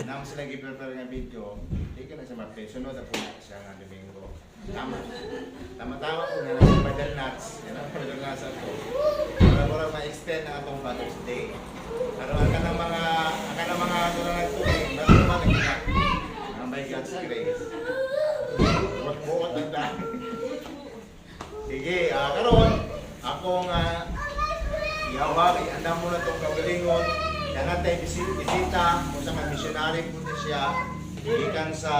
Naman sila gi-prepare nga video, di ka na siya mag-play. Sunod na po na siya nga Domingo. Tama-tama po nga nasa Padel Nuts. Yan ang Padel Nuts ako. Para ma-extend ang atong Father's Day. Pero ang ka ng mga tulad ito eh, ba't naman nagkita? Ang by God's grace. Buot ang dami. Sige, karon akong ihawag, iandam mo na itong kagalingon. Yan natin bisita kung sa mga missionary po na siya. Ikan sa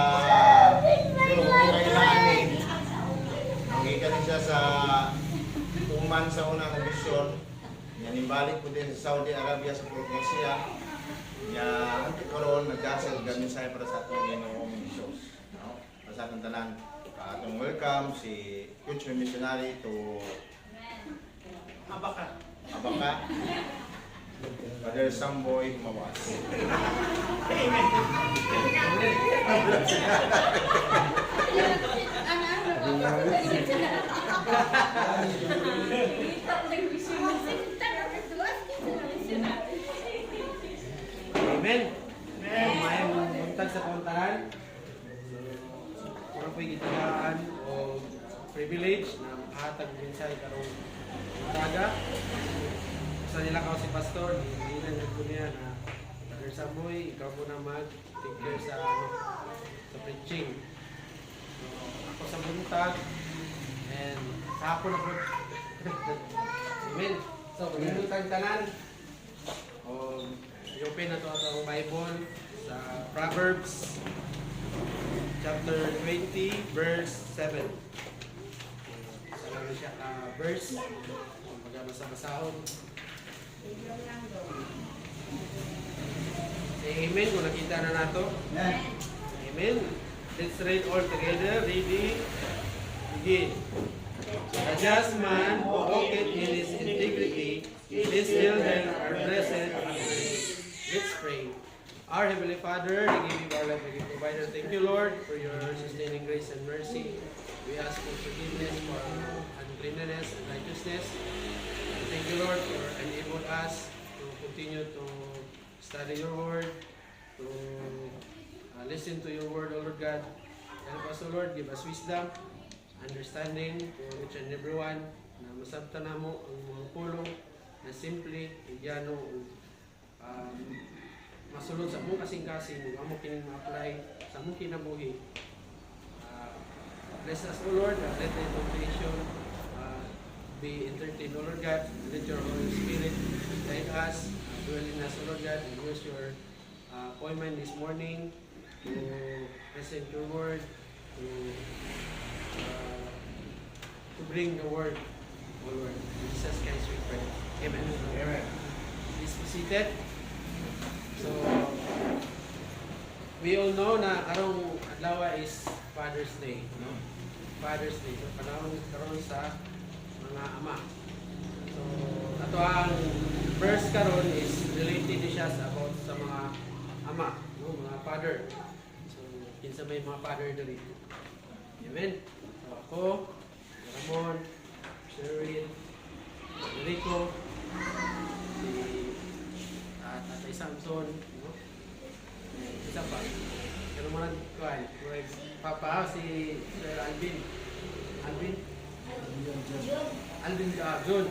kailanin. Ikan siya sa Uman sa unang misyon. Yan imbalik po din sa Saudi Arabia sa Puroknesya. Yan ang karon nagdasal ganun sa para sa atong Ginoong misyon. Para sa atong tanan. Atong welcome si Coach Missionary to Abaka. Father Samboy Mawas. Amen. Amen. Mayang buntag sa kauntahan. Kung po'y gitagaan o privilege na makahatag minsay karong taga. Sa nila kao si Pastor, hindi na ko niya na Brother Samboy, ikaw po na mag-take care sa preaching. So, ako sa buntag and hapon ako. Amen. So, buntag tanan. I-open na ito ang Bible sa Proverbs chapter 20 verse 7. Sa lang siya verse kung magbasa-basahon. Say amen kung nakita na nato. Amen. Let's read all together. Ready? Begin. The just man who walketh in his integrity, his children are blessed. Let's pray. Our Heavenly Father, we give you our life, we give you provider. Thank you, Lord, for your sustaining grace and mercy. We ask for forgiveness for our uncleanness and righteousness. And thank you, Lord, for enabling us to continue to study your word, to listen to your word, O Lord God. Help us, O Lord, give us wisdom, understanding to each and everyone, na masabta na mo ang mga pulong na simple, igyano, masulod sa mong kasing-kasing, ang mo kining ma-apply sa mong kinabuhi. Bless us, O Lord, let the invitation be entertained, O Lord God. Let your Holy Spirit guide us, dwell in us, O Lord God, and use your appointment this morning to present your word, to bring the word, O Lord. In Jesus Christ we pray. Amen. Amen. Please be seated. So, we all know na karong adlaw is Father's Day, no? Father's Day. So, panahon karon sa mga ama. So, ato ang verse karon is related siya sa about sa mga ama, no? Mga father. So, kinsa may mga father diri. Amen. So, ako, Ramon, Cheryl, Enrico, Tatay Samson, no? Isa pa. Pero mo lang kuhan. Papa, si Sir Alvin. Alvin? Alvin John.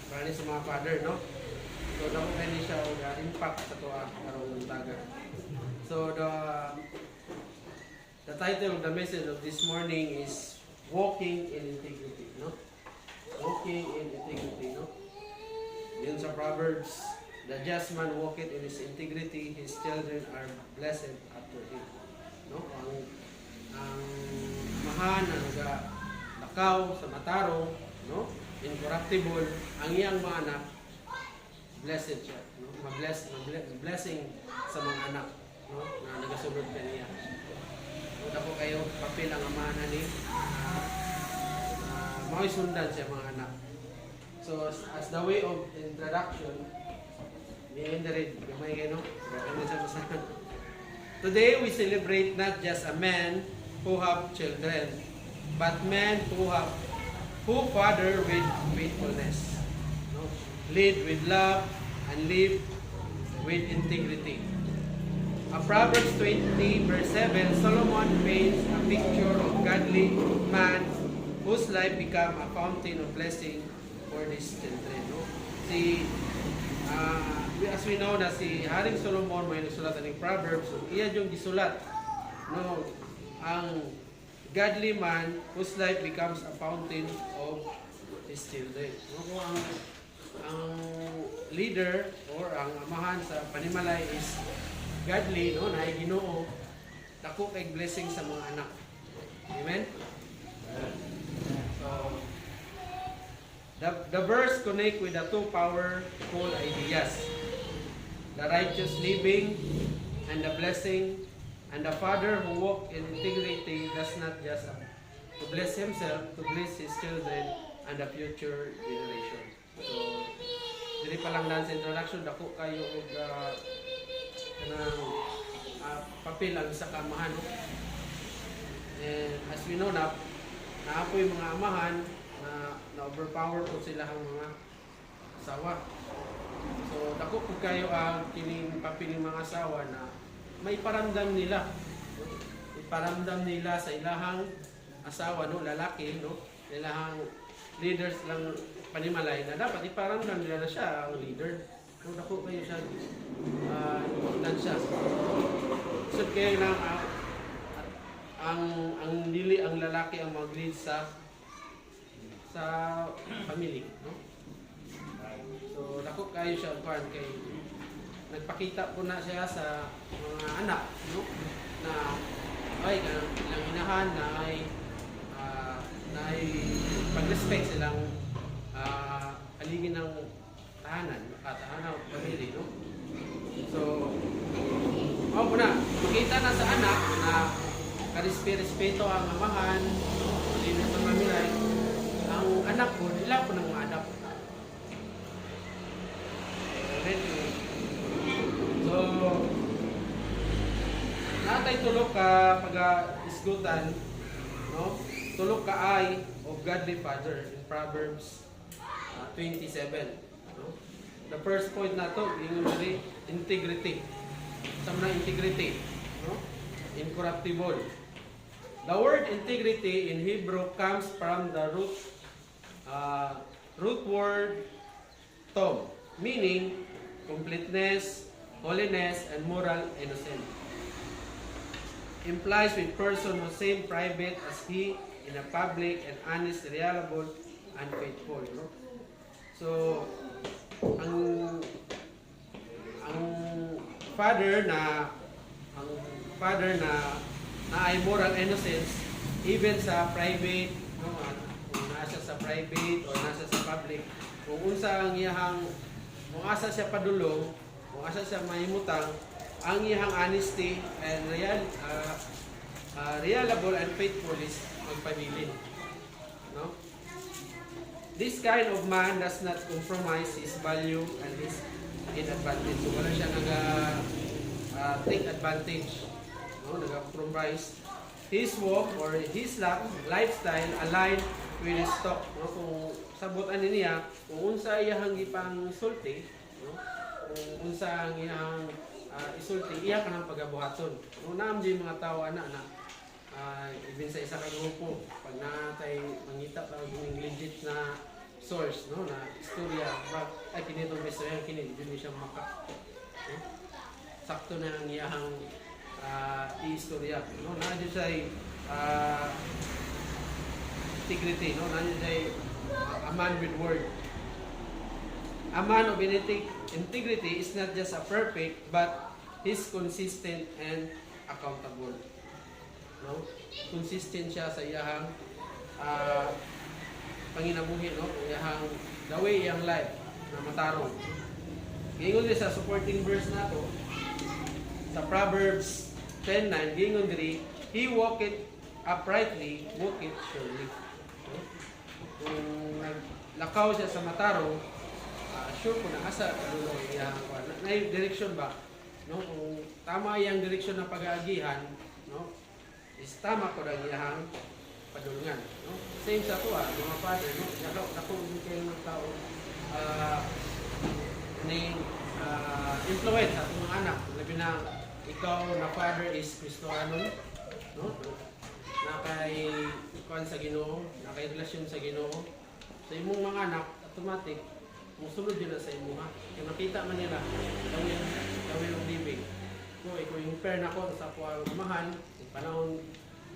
Para sa mga father, no? So, damo kayo siya impact sa tuwa karong taga. So, the title of the message of this morning is Walking in Integrity, no? Walking in Integrity, no? Yun sa Proverbs, the just man walketh in his integrity, his children are blessed after him. No? Ang mahan na nagalakaw sa mataro, no? Incorruptible, ang iyang mga anak, blessed siya. No? Blessing sa mga anak, no? Na nagasulod ka niya. Una po kayo, papel ang amahan ni mga sundan siya mga anak. So, as the way of introduction, today we celebrate not just a man who have children, but men who father with faithfulness, no? Lead with love and live with integrity. Proverbs 20 verse 7, Solomon paints a picture of godly man whose life become a fountain of blessing for his children. No? As we know na si Haring Solomon may nagsulat ng Proverbs, so iya yung gisulat. No? Ang godly man whose life becomes a fountain of his children. No? Kung ang leader or ang amahan sa panimalay is godly, no, na Ginoo, dako kay blessing sa mga anak. Amen? So, the verse connect with the two powerful ideas. The righteous living and the blessing, and the father who walk in integrity does not just to bless himself, to bless his children and the future generation. So, dili pa lang sa introduction, dako kayo og kanang papel ang sa kamahan. And as we know na naapoy mga amahan na overpower po sila ang mga asawa. So dako po kayo ang kining papel ng mga asawa na may paramdam nila. Iparamdam nila sa ilahang asawa, no, lalaki, no, ilahang leaders lang panimalay na dapat iparamdam nila na siya ang leader. Kung dako kayo siya importansya. So kaya lang ang dili ang lalaki ang mag-lead sa family, no? So dako kayo siya kuan kay nagpakita po na siya sa mga anak, no? Na ay ilang inahan na ay pag-respect silang aligin ng tahanan o pamilya, no? So, ako po na, makita na sa anak na karespeto ang amahan, no? Linis ng mamilay, ang anak po, nila po nang ma-adapt. So, natay tulog ka pag-isgutan, no? Tulog ka ay of godly father in Proverbs 27. No? The first point na to, yung integrity. Sama na integrity. No? Incorruptible. The word integrity in Hebrew comes from the root word tom, meaning completeness, holiness, and moral innocence. Implies with person who same private as he in a public and honest, reliable, and faithful. No? So, ang father na ay moral innocence even sa private, no, kung nasa sa private o nasa sa public, kung unsa ang iyang kung asa siya padulong, kung asa siya mahimutang, ang iyang honesty and reliable and faithful is magpabilin, no? This kind of man does not compromise his value and his advantage. So wala siya take advantage, no? Nag-compromise. His walk or his lifestyle align with his talk, no? Kung sabutan niya, kung unsa iyang ipang sulti, no? Kung unsa ang iyang isulti, iya ka ng pagabuhaton. Kung naam di mga tao na even sa isa ka grupo, pag natay mangita pa yung legit na source, no, na istorya, ay kinitong istorya, hindi siya maka. No? Sakto na ang iyang i-istorya. No? Nandiyo siya integrity, no? Nandiyo siya a man with word. A man of integrity is not just a perfect, but he's consistent and accountable. No? Consistent siya sa iyang panginabuhi, no? Iyang the way iyang life na matarong. Gingon din sa supporting verse nato sa Proverbs 10:9, gingon diri, he walketh uprightly, walketh surely. No? Kung naglakaw siya sa matarong, sure po na asa padulong iyang na direction ba, no? Kung tama iyang direction ng pag-aagihan, no? Is tama ko lang iyang padulungan, no? Same sa tuwa, mga father, no? Nako din kayo ng tao influence sa mga anak. Labi na ikaw na father is Kristiyano, no? Nakay kuan sa Ginoo, nakay relasyon sa Ginoo. Sa imong mga anak, automatic musulod yun na sa imo ha. Kaya makita man nila gawin ang living. So, ikaw yung pair na ko sa ako ang amahan, yung panahon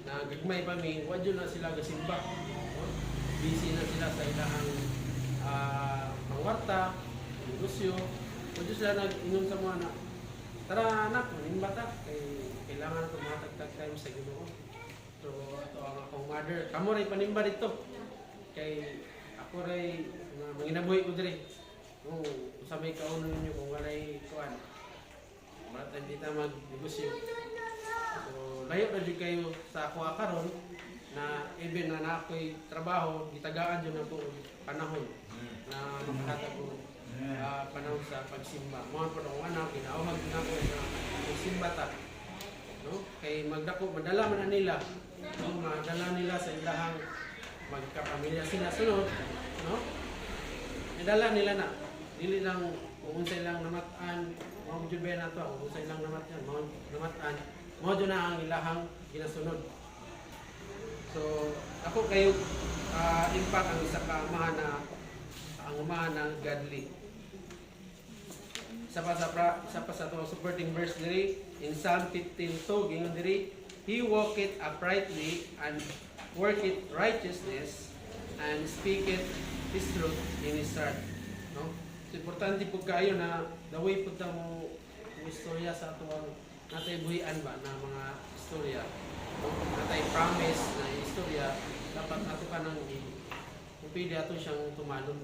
na gagmay pa mi, wad yun na sila gasimba. No? Busy na sila sa ilang pangwarta, negosyo. Wad yun sila nag-inom sa mga anak. Tara anak, manimba ta. Kailangan ito mga tagtag time sa Ginoo. So, ito ang akong mother. Kamu rin panimba dito. Kay ako rin, manginabuhi ko diri. Kung sa may kauno ninyo, kung walay kuan. Maratan dito mag-negosyo. So, layo na din kayo sa ako karon na even na ako'y trabaho, gitagaan dyan ako panahon na makahatag ko panahon sa pagsimba. Mga po akong anak, ginaawag din ako na magsimba ta. No? Kay magdako, madala man na nila. No? Madala nila sa ilahang magkapamilya sila sunod. No? Madala nila na. Dili lang kung unsay lang namatan, mga mujube na to, kung unsay lang namatan, mga namatan, mo na ang ilahang ginasunod. So, ako kayo impact ang isa ka amahan na ang amahan ng godly. Isa pa sa to supporting verse diri in Psalm 15:2 gingon diri, he walketh uprightly and worketh righteousness and speaketh his truth in his heart. No? So, importante po kayo na the way po mo istorya sa ato ang natay buhian ba na mga istorya. No? Natay promise na istorya, dapat ato ka nang upili ato siyang tumalon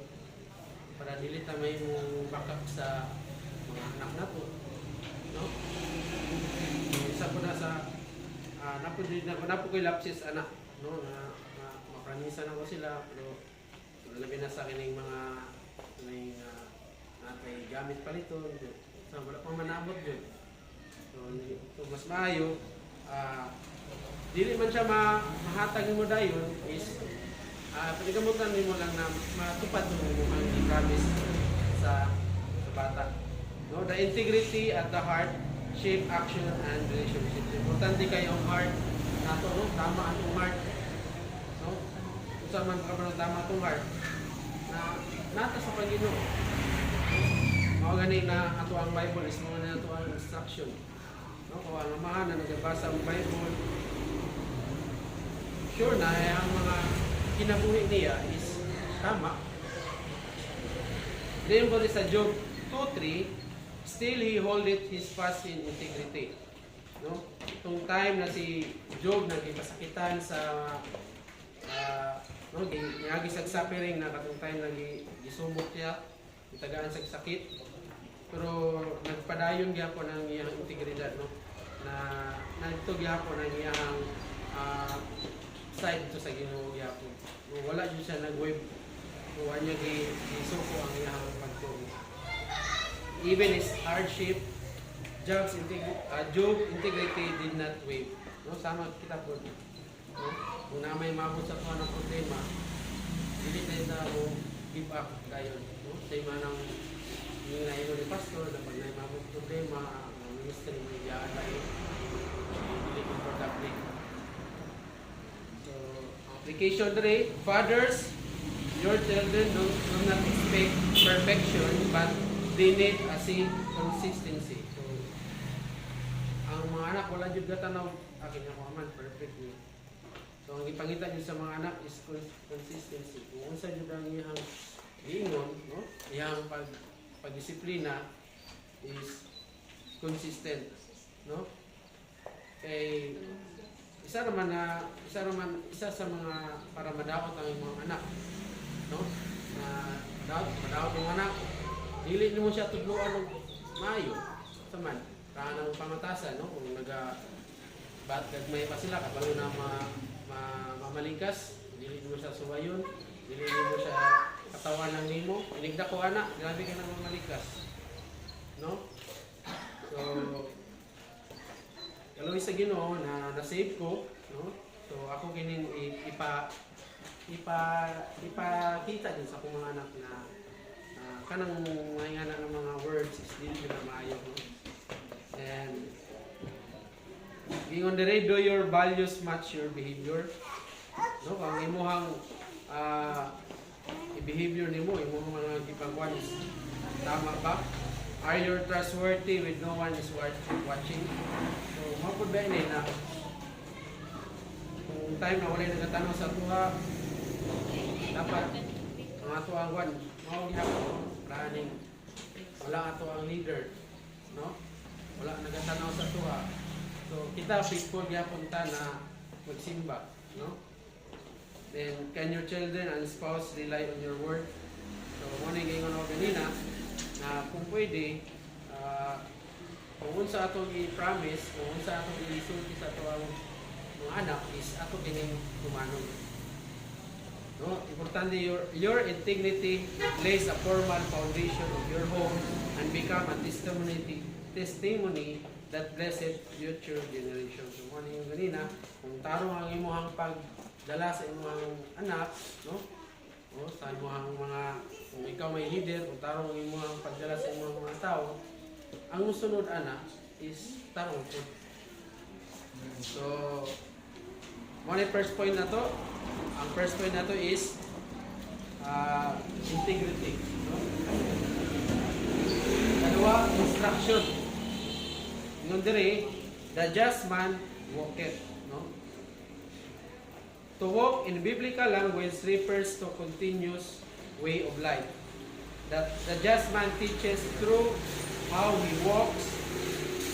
para dili ta may mo backup sa mga anak nato. No? Isa po na sa napo ko'y lapses anak, no? Na mapranisan ako sila, pero labi na sa kining mga natay gamit paliton. So, wala pang manabot yun. So mas maayo, dili man siya mahatag mo dayon is panigamutan mo lang na matupad mo ang i-promise sa bata. No, the integrity at the heart shape action and relationship. Importante kayo ang heart nato, no? Tama ang heart. No? Kung saan man ka tama ang heart na nata sa Panginoon. Mao gani na ato ang Bible is mo na ato ang instruction. No, kung ang amahan na nagbasa ang Bible, sure na ang mga kinabuhi niya is tama. Then ko sa Job 2:3, still he holdeth his fast in integrity. No? Itong time na si Job nagipasakitan sa no, giagi suffering na katong time na gisubok niya, itagaan sa sakit. Pero nagpadayon gyapon ang iyang integridad, no? Na nagto gyapon ang iyang side to sa Ginoo gyapon. No, wala jud siya nag-wave. Kuha niya gisuko ang iyang pagtuo. Even his hardship, Job's integrity did not wave. No, sama kita po. No? Kung na may mabot sa tuwa ng problema, hindi na mo give up kayo. No? Sa ima ng yung naino ni pastor na pag may mabot problema, ang ministry mo iyaan tayo, hindi ko productive. So, application 3, fathers, your children do not expect perfection, but they need a consistency. So, ang mga anak, wala dyan gatanaw, akin ako man, perfectly. So, ang ipangita dyan sa mga anak is consistency. Kung unsa dyan ang iyang ingon, no? Iyang pagdisiplina is consistent, no? Kay isa sa mga para madaot ang mga anak, no? Na madaot ang anak, dili mo siya tudloan og maayo. Saman, kana ng pangatasan, no? Kung gagmay pa sila kabalo na mamalikas, dili mo siya suwayon, dili mo siya katawan ng nimo. Inigda ko anak, grabe ka na mamalikas. No? So, kaloy sa Ginoo na na-save ko, no? So, ako kinin ipakita din sa akong mga anak na kanang mga ng mga words is dili na maayo, no? And ingon dire, do your values match your behavior? No, kung imuhang i-behavior nimo, imong mga gipangwan is tama ba? Are you trustworthy with no one is watching? So, mapod ba ini na kung time na wala nagtanong sa tuha, dapat ang ato ang wan, mao gihapon planning. Wala ato ang leader, no? Wala nagatanaw sa tuha. So, kita faithful gihapon ta na magsimba, no? Then, can your children and spouse rely on your word? So, muna yung gingon ako ganina, na kung pwede, kung unsa atong i-promise, kung unsa atong i-sulti sa atong mga anak, is ato kining tumanon. No? Importante, your integrity lays a formal foundation of your home and become a testimony that blessed future generations. So, muna yung ganina, kung tarong ang imuhang pagdala sa imuhang anak, no? O, sa imuhang mga, kung ikaw may leader, kung tarong ang imuhang pagdala sa imuhang mga tao, ang sunod ana is tarong po. So, muna yung first point na to. Ang first point na to is integrity. No? Dalawa, instruction. Yung dire, the just man walketh. No? To walk in biblical language refers to continuous way of life. That the just man teaches through how he walks,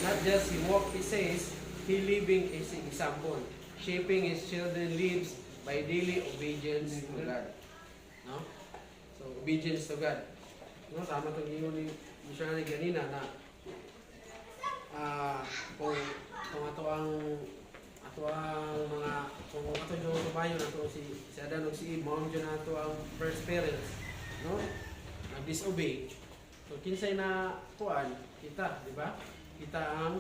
not just he walks, he says, he living is example, shaping his children's lives by daily obedience to God. No? So, obedience to God. No, sama itong iyo ni missionary ganina na kung ato ang mga kung ato yung tumayo na ito si Adan o si Eve, mawang dyan na ito ang first parents, no? Nag-disobey. So, kinsay na kuan kita, di ba? Kita ang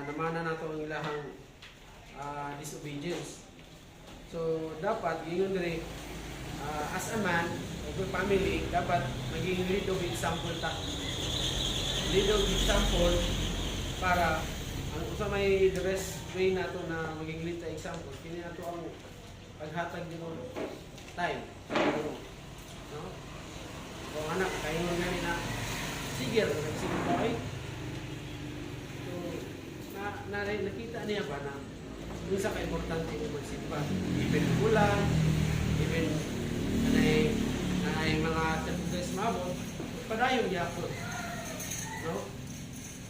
namana na ito ang ilahang disobedience. So, dapat, gingon dire, as a man, o family, dapat maging lead of example ta. Lead of example para ang usa may the best way nato na maging lead sa example, kini nato ang paghatag dito time. No? Kung anak, kayo nga na sige, sige ba eh? So, nakita niya ba na kung sa ka-importante yung magsimba. Even bulan, even na mga temperatures mabot, padayong yapon. No?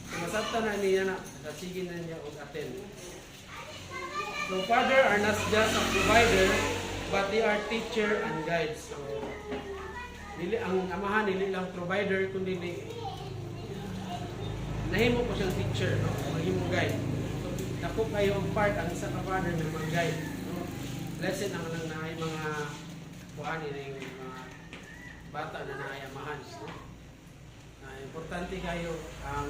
So, masabta na niya na, sige na niya og-attend. So, father are not just a provider, but they are teacher and guide. So, ang amahan, nili lang provider, kundi nahimo ko siyang teacher, no? Mahimo guide. So, napo kayo ang part, ang isa ka father na mag-guide. No? Lesson ang naay mga buhani na yung mga bata na naayamahan. No? Importante kayo ang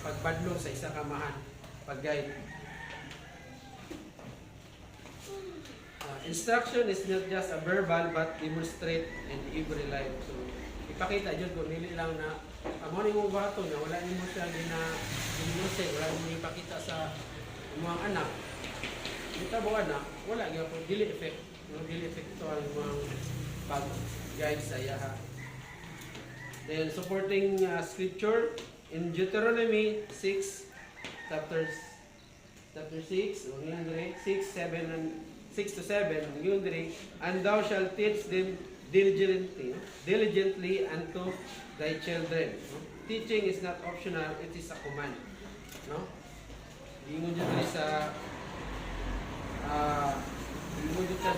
pagbadlo sa isa ka mahan, pag-guide. Instruction is not just a verbal but demonstrate in every life. So, ipakita dyan kung nili lang na amo ni mo bato na wala ni mo siya ginuse, wala ni mo ipakita sa mga anak. Kita bo anak, wala gyapon dili effect, no dili effect to ang mga pag-guide sa iyaha. Then supporting scripture in Deuteronomy 6 chapter 6, 6 to 7, yun dire, and thou shalt teach them diligently unto thy children. No? Teaching is not optional, it is a command. No? Ingon dito sa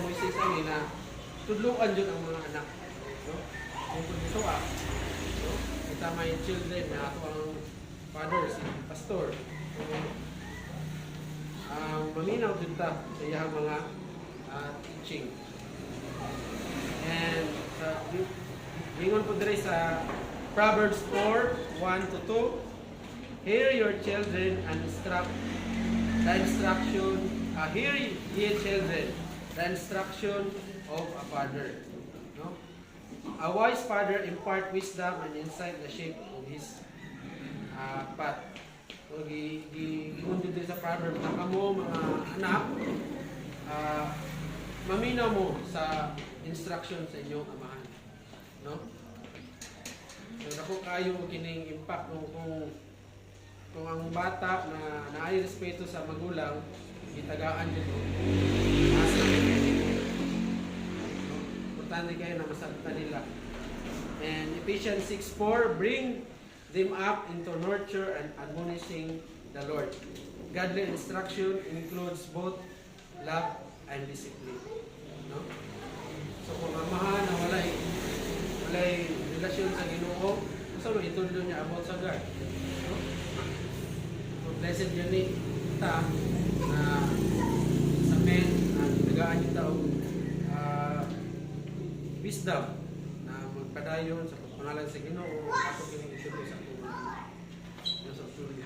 Moises ani na tudluan jud ang mga anak. No? Kung dito no? Kita may children na ato ang father, si pastor. Maminaw dito sa iyang mga teaching. And ingon po dire sa Proverbs 4:1-2, hear your children and hear ye children, the instruction of a father. No? A wise father impart wisdom and insight the shape of his path. So, giunod din sa proverb na kamo mga anak, maminaw mo sa instruction sa inyong amahan. No? So, ako kayo kining impact kung ang bata na naay respeto sa magulang, itagaan dito. Asa importante kayo na masabtan nila. And Ephesians 6:4, bring them up into nurture and admonishing the Lord. Godly instruction includes both love and discipline. No? So kung amahan na walay relasyon sa Ginoo, so itulo niya about sa God. No? So blessed yun ni ta na sa men na tagaan yung taong wisdom na magpadayon sa pangalan sa Ginoo ako kinigituloy sa akong nasa tuloy.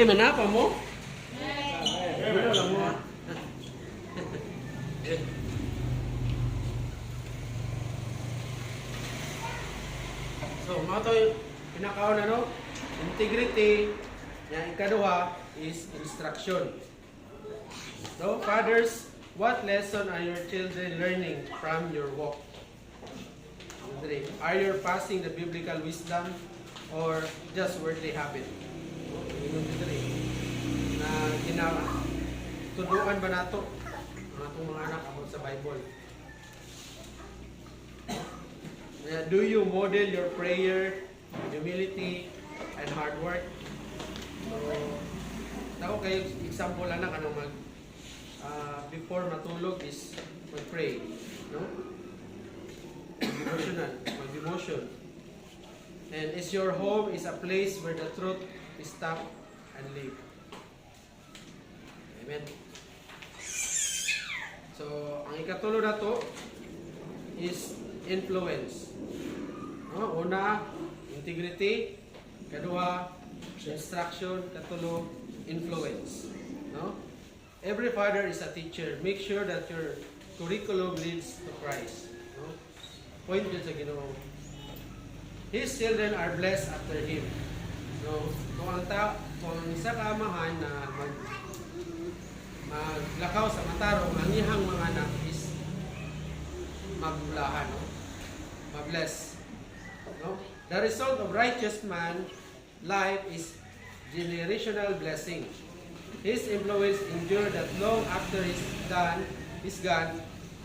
Manapa mo? Ano lang mo? So, mga ito yung pinakaon na, no? Integrity. Yung ikaduha is instruction. So, fathers, what lesson are your children learning from your walk? Are you passing the biblical wisdom or just worldly habit? Na tuduan ba nato ang atong mga anak about sa Bible? Do you model your prayer, humility, and hard work? So, ako kayo example lang ano before matulog is mag-pray, no? Mag-devotion. And is your home is a place where the truth is taught and live. Amen. So, ang ikatulo na to is influence. No? Una, integrity. Kadua, instruction. Katulo, influence. No? Every father is a teacher. Make sure that your curriculum leads to Christ. No? Point yun sa Ginoo. His children are blessed after him. So, kung isa ka amahan na maglakaw sa matarong, ang iyang mga anak is magbulahan, no? Mabless. No? The result of righteous man life is generational blessing. His influence endure that long after he's gone,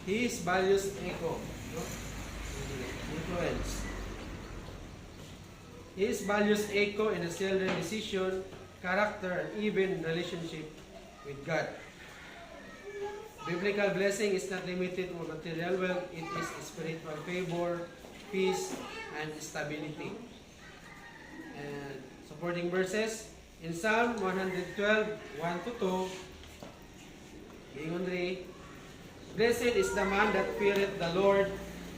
his values echo. No? Influence. His values echo in his children's decision, character, and even relationship with God. Biblical blessing is not limited to material wealth, it is spiritual favor, peace, and stability. And supporting verses, in Psalm 112, 1-2, blessed is the man that feareth the Lord,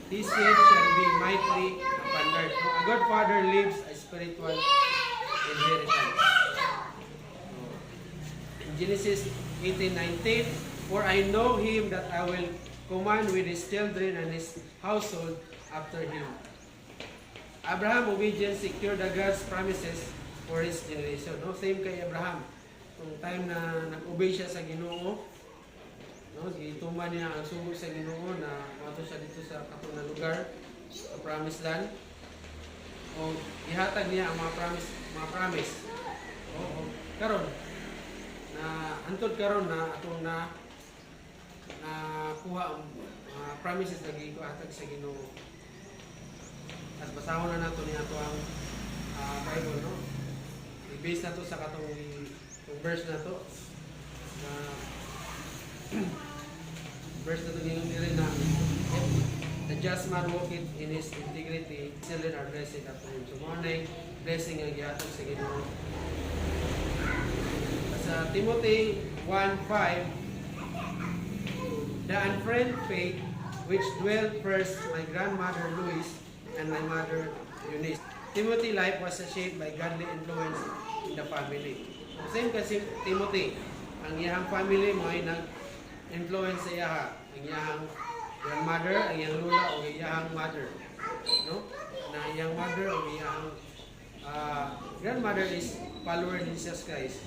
his seed shall be mightily abundant. A good father leaves a spiritual inheritance. In Genesis 18:19, for I know him that I will command with his children and his household after him. Abraham obedience secured the God's promises for his generation. No, same kay Abraham. Kung time na nag-obey siya sa Ginoo, no, gituman niya ang sugod sa Ginoo na mato siya dito sa katong lugar, sa promised land. O ihatag niya ang mga promise. O karon na antod karon na atong na kuha ang promises na gihatag sa Ginoo. At basahon na nato ni ato ang Bible, no? I-base na to sa katong verse na to. Verse na to rin na the just man walketh in his integrity, children are blessed after him. So morning, blessing ang gihatag sa Ginoo. Sa Timothy 1:5, the unfriend faith which dwelt first my grandmother Louise and my mother Eunice. Timothy life was shaped by godly influence in the family. Same kasi Timothy, ang iyang family mo ay nag-influence sa iya ang iyang grandmother, ang iyang lula o iyang mother. No? Na iyang mother o iyang grandmother is follower ni Jesus Christ.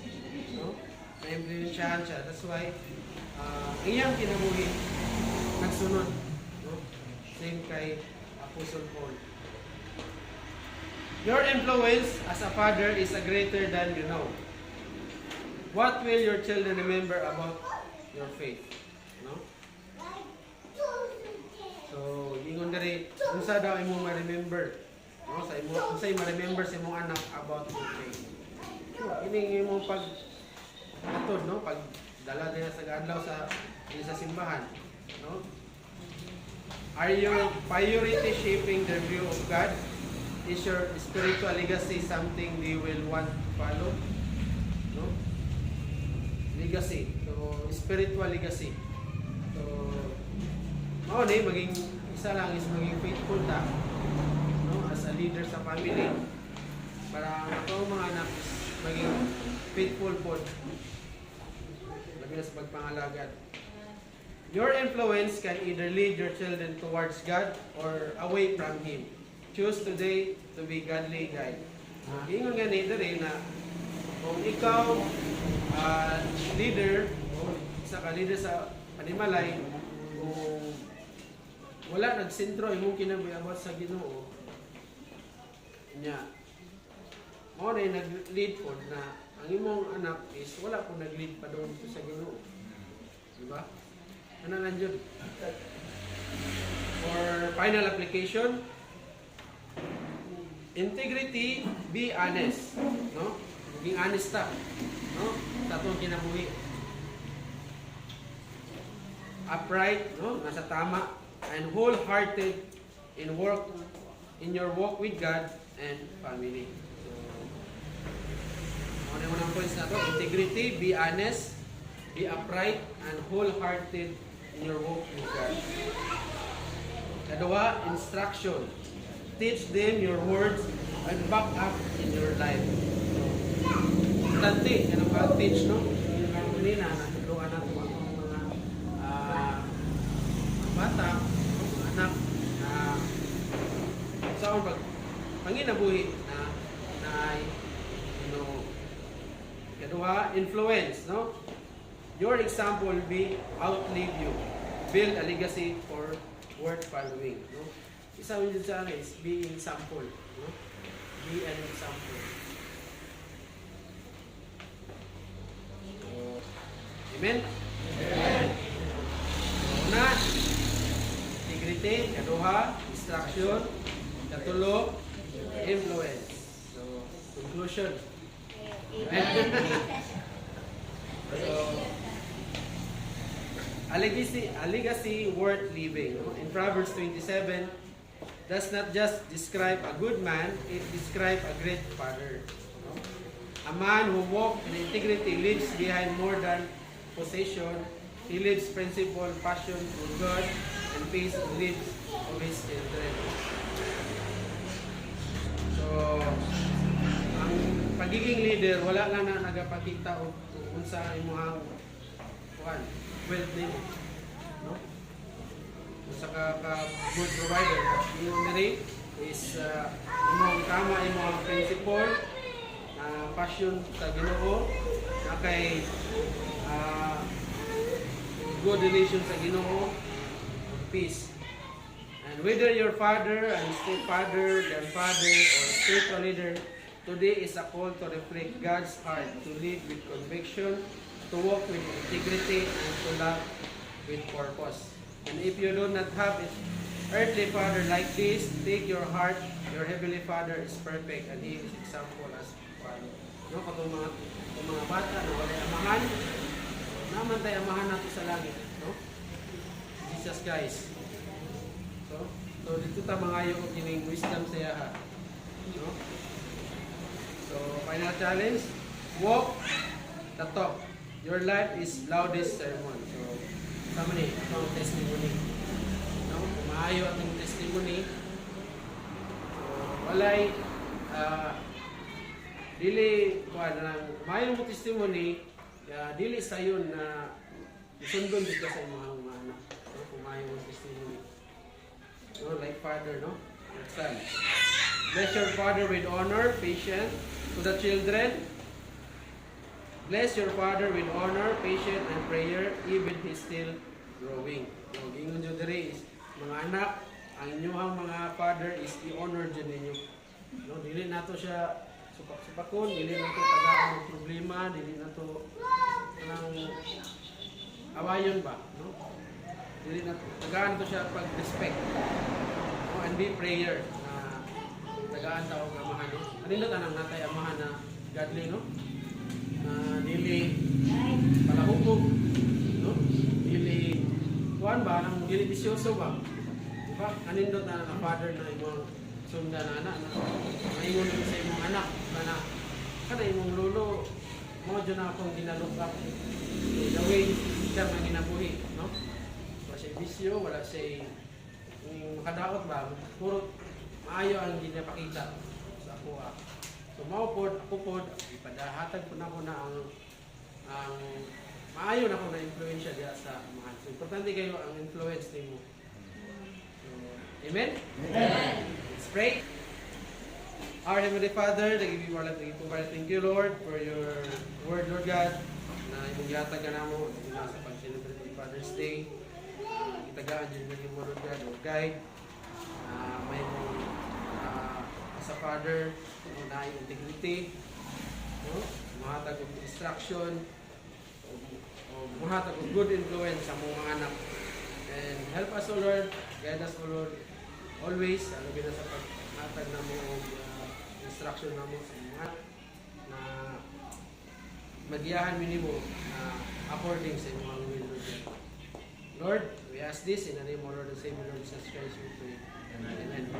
No? Na-influensyahan siya. That's why ang iyang kinabuhi nagsunod. No? Same kay Apostle Paul. Your influence as a father is a greater than you know. What will your children remember about your faith? No? So, ingon diri, unsa daw imong ma-remember? No, sa imo, unsa imong ma-remember sa imong anak about your faith? Ini imong pag atod, no, pag dala nila sa adlaw sa simbahan, no? Are your priority shaping their view of God? Is your spiritual legacy something they will want to follow? No? Legacy. So, spiritual legacy. So, maging isa lang is maging faithful ta, no, as a leader sa family para ako mga anak is maging faithful po labi na sa pagpangalagad. Your influence can either lead your children towards God or away from Him. Choose today to be godly guide. Ingon nga nito rin na kung ikaw leader o isa ka leader sa panimalay, kung wala nagsentro imong kinabuhi sa Ginoo nya mo na nag-lead po na ang imong anak is wala po nag-lead pa doon sa Ginoo, di ba? Ano lang yun? For final application, integrity, be honest, no? Maging honest ta, no? Sa atong kinabuhi. Upright, no? Nasa tama, and wholehearted in your walk with God and family. So, unang points na to, integrity, be honest, be upright, and wholehearted in your walk with God. Kadua, instruction. Teach them your words and back up in your life. So, importante, yan ang teach, no? Yung kanina, natulungan natin ang mga bata, mga anak, na sa akong panginabuhi na kadua, influence, no? Your example will be outlive you. Build a legacy for worth following, no? Isa yun sa akin is be an example, no? Be an example. So, amen? Amen. Una, integrity. Kaduha, instruction. Katulo, influence. So, conclusion. Amen. So, a legacy worth living. No? In Proverbs 27, does not just describe a good man, it describes a great father. No? A man who walks in integrity leaves behind more than possession. He leaves principle, passion for God, and peace in the lives of his children. So, ang pagiging leader, wala lang na nagapakita o unsa imong wealth nimo, no? Unsa ka good provider, yung diri is imong tama imong principle, passion sa Ginoo, na kay good relation sa Ginoo, peace. And whether your father and stepfather, grandfather, or spiritual leader, today is a call to reflect God's heart, to live with conviction, to walk with integrity, and to love with purpose. And if you do not have an earthly father like this, take your heart, your heavenly Father is perfect, and He is example as father. No, katong mga bata na walay amahan, naman tayo amahan natin sa langit, no? Jesus Christ. So dito ta mangayo og kining wisdom sa iya, no? So, final challenge, walk the talk. Your life is loudest sermon. So, sama ni, itong testimony. No? Maayo atong testimony. So, walay, dili, maayo mo testimony, dili sayon na isundon dito sa mga anak. No? maayo ang testimony. No, like father, no? Like son. Bless your father with honor, patience to the children. Bless your father with honor, patience, and prayer, even he's still growing. So, ingon nyo diri is, mga anak, ang inyong mga father is i-honor dyan ninyo. No, dili nato siya supak-supakon, dili nato tagaan ng problema, dili nato ng awayon ba, no? Dili nato tagaan to siya pag-respect. No, and be prayer na tagaan ta og amahan, no? Ano na tanang natay amahan na godly, no? Na dili palahubog, no? Dili kuan ba nang dili bisyoso ba? Diba? Anindot na na father na imong sundan na anak na maingon sa imong anak na kada imong lolo mo dyan na akong ginalook up the way siya nga ginabuhi, no? Wala siya bisyo, wala siya makadaot ba? Puro maayo ang ginapakita sa ako. So maupod, ako po, ipadahatag po na ko na ang maayo na ko na influensya diya sa mga. So importante kayo ang influence nimo. So, amen? Amen. Let's pray. Our Heavenly Father, thank you Lord for your word, Lord God, na imong gihatag ka namo sa pag-celebrate ng Father's Day. Itagaan din mo Lord God, Lord guide. May mong as a father, na yung integrity, no? Mahatag og instruction, o mahatag og good influence sa mga anak. And help us, O Lord, guide us, O Lord, always, alabi na sa paghatag na mo og instruction na mo sa mga na magiyahan minimo according sa imong will, Lord. Lord, we ask this in the name of our Lord and Savior, Lord Jesus Christ, we pray. Amen.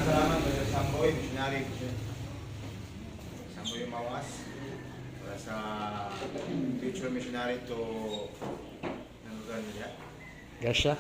Salamat sa Samboy, missionary. Samboy Mawas. Para sa future missionary to ano niya? Gasha.